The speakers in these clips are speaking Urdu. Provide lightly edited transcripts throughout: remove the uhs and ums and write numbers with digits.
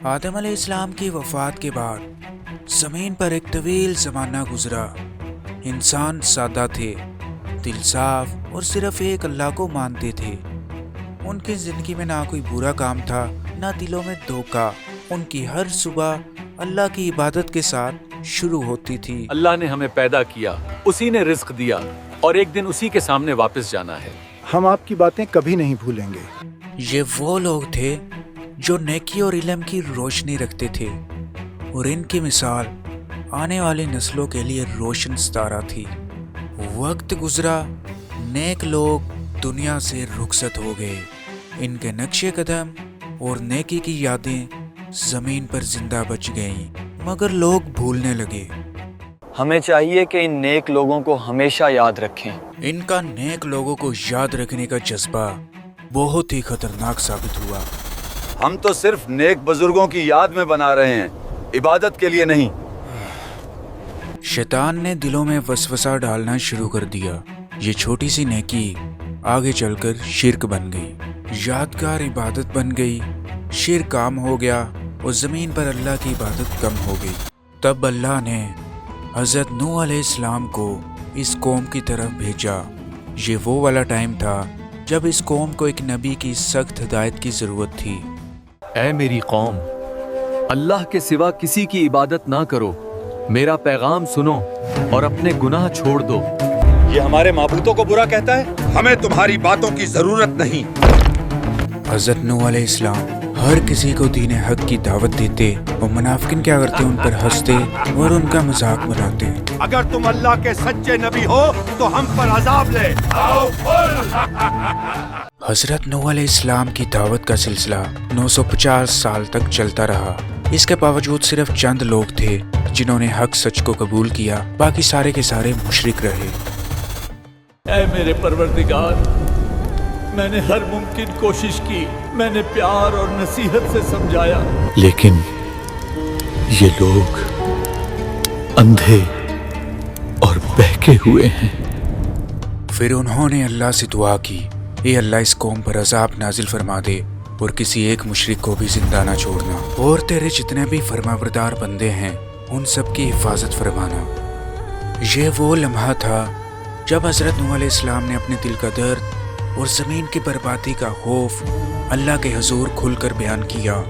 آدم علیہ السلام کی وفات کے بعد زمین پر ایک طویل زمانہ گزرا۔ انسان سادہ تھے، دل صاف اور صرف ایک اللہ کو مانتے تھے۔ ان کی زندگی میں نہ کوئی برا کام تھا، نہ دلوں میں دھوکہ۔ ان کی ہر صبح اللہ کی عبادت کے ساتھ شروع ہوتی تھی۔ اللہ نے ہمیں پیدا کیا، اسی نے رزق دیا اور ایک دن اسی کے سامنے واپس جانا ہے۔ ہم آپ کی باتیں کبھی نہیں بھولیں گے۔ یہ وہ لوگ تھے جو نیکی اور علم کی روشنی رکھتے تھے، اور ان کی مثال آنے والی نسلوں کے لیے روشن ستارہ تھی۔ وقت گزرا، نیک لوگ دنیا سے رخصت ہو گئے۔ ان کے نقش قدم اور نیکی کی یادیں زمین پر زندہ بچ گئیں، مگر لوگ بھولنے لگے۔ ہمیں چاہیے کہ ان نیک لوگوں کو ہمیشہ یاد رکھیں۔ ان کا نیک لوگوں کو یاد رکھنے کا جذبہ بہت ہی خطرناک ثابت ہوا۔ ہم تو صرف نیک بزرگوں کی یاد میں بنا رہے ہیں، عبادت کے لیے نہیں۔ شیطان نے دلوں میں وسوسہ ڈالنا شروع کر دیا۔ یہ چھوٹی سی نیکی آگے چل کر شرک بن گئی، یادگار عبادت بن گئی۔ شرک عام ہو گیا اور زمین پر اللہ کی عبادت کم ہو گئی۔ تب اللہ نے حضرت نوح علیہ السلام کو اس قوم کی طرف بھیجا۔ یہ وہ والا ٹائم تھا جب اس قوم کو ایک نبی کی سخت ہدایت کی ضرورت تھی۔ اے میری قوم، اللہ کے سوا کسی کی عبادت نہ کرو، میرا پیغام سنو اور اپنے گناہ چھوڑ دو۔ یہ ہمارے معبودوں کو برا کہتا ہے، ہمیں تمہاری باتوں کی ضرورت نہیں۔ حضرت نوح علیہ السلام ہر کسی کو دین حق کی دعوت دیتے، اور منافقین کیا کرتے ان پر ہنستے اور ان کا مذاق بناتے۔ اگر تم اللہ کے سچے نبی ہو تو ہم پر عذاب لے۔ حضرت نوح علیہ السلام کی دعوت کا سلسلہ 950 سال تک چلتا رہا۔ اس کے باوجود صرف چند لوگ تھے جنہوں نے حق سچ کو قبول کیا، باقی سارے کے سارے مشرک رہے۔ اے میرے پروردگار، میں نے ہر ممکن کوشش کی، میں نے پیار اور نصیحت سے سمجھایا، لیکن یہ لوگ اندھے اور بہکے ہوئے ہیں۔ پھر انہوں نے اللہ سے دعا کی، اے اللہ اس قوم پر عذاب نازل فرما دے اور کسی ایک مشرک کو بھی زندہ نہ چھوڑنا، اور تیرے جتنے بھی فرمانبردار بندے ہیں ان سب کی حفاظت فرمانا۔ یہ وہ لمحہ تھا جب حضرت نوح علیہ السلام نے اپنے دل کا درد اور زمین کی بربادی کا خوف اللہ کے حضور کھل کر بیان کیا۔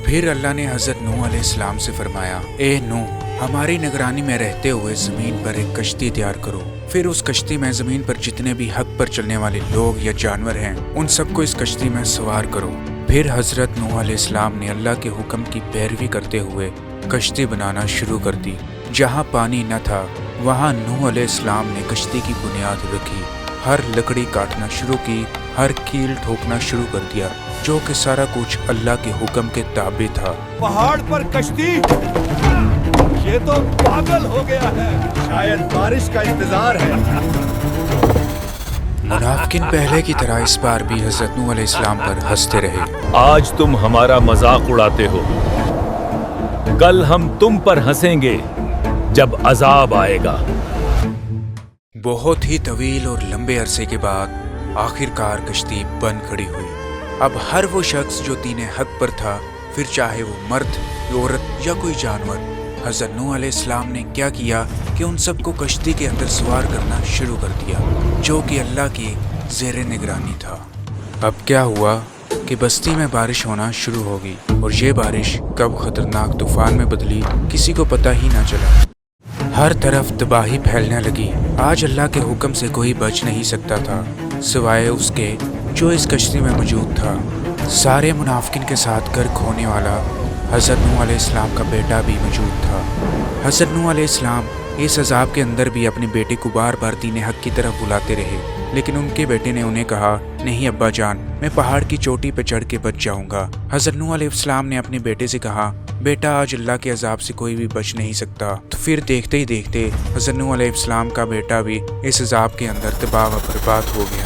پھر اللہ نے حضرت نوح علیہ السلام سے فرمایا، اے نوح، ہماری نگرانی میں رہتے ہوئے زمین پر ایک کشتی تیار کرو۔ پھر اس کشتی میں زمین پر جتنے بھی حق پر چلنے والے لوگ یا جانور ہیں ان سب کو اس کشتی میں سوار کرو۔ پھر حضرت نوح علیہ السلام نے اللہ کے حکم کی پیروی کرتے ہوئے کشتی بنانا شروع کر دی۔ جہاں پانی نہ تھا وہاں نوح علیہ السلام نے کشتی کی بنیاد رکھی، ہر لکڑی کاٹنا شروع کی، ہر کیل ٹھوکنا شروع کر دیا، جو کہ سارا کچھ اللہ کے حکم کے تابع تھا۔ پہاڑ پر کشتی، یہ تو پاگل ہو گیا ہے، شاید بارش کا انتظار ہے۔ منافقین پہلے کی طرح اس بار بھی حضرت نوح علیہ السلام پر ہنستے رہے۔ آج تم ہمارا مذاق اڑاتے ہو، کل ہم تم پر ہنسیں گے جب عذاب آئے گا۔ بہت ہی طویل اور لمبے عرصے کے بعد آخر کار کشتی بن کھڑی ہوئی۔ اب ہر وہ شخص جو دین حق پر تھا، پھر چاہے وہ مرد، عورت یا کوئی جانور، حضرت نوح علیہ السلام نے کیا کیا کہ ان سب کو کشتی کے اندر سوار کرنا شروع کر دیا، جو کہ اللہ کی زیر نگرانی تھا۔ اب کیا ہوا کہ بستی میں بارش ہونا شروع ہو گئی، اور یہ بارش کب خطرناک طوفان میں بدلی کسی کو پتہ ہی نہ چلا۔ ہر طرف تباہی پھیلنے لگی۔ آج اللہ کے حکم سے کوئی بچ نہیں سکتا تھا سوائے اس کے جو اس کشتی میں موجود تھا۔ سارے منافقین کے ساتھ غرق ہونے والا حضرت نوح علیہ السلام کا بیٹا بھی موجود تھا۔ حضرت نوح علیہ السلام اس عذاب کے اندر بھی اپنے بیٹے کو بار بار دین حق کی طرف بلاتے رہے، لیکن ان کے بیٹے نے انہیں کہا، نہیں ابا جان، میں پہاڑ کی چوٹی پہ چڑھ کے بچ جاؤں گا۔ حضرت نوح علیہ السلام نے اپنے بیٹے سے کہا، بیٹا آج اللہ کے عذاب سے کوئی بھی بچ نہیں سکتا۔ تو پھر دیکھتے ہی دیکھتے حضرت نوح علیہ السلام کا بیٹا بھی اس عذاب کے اندر تباہ و برباد ہو گیا۔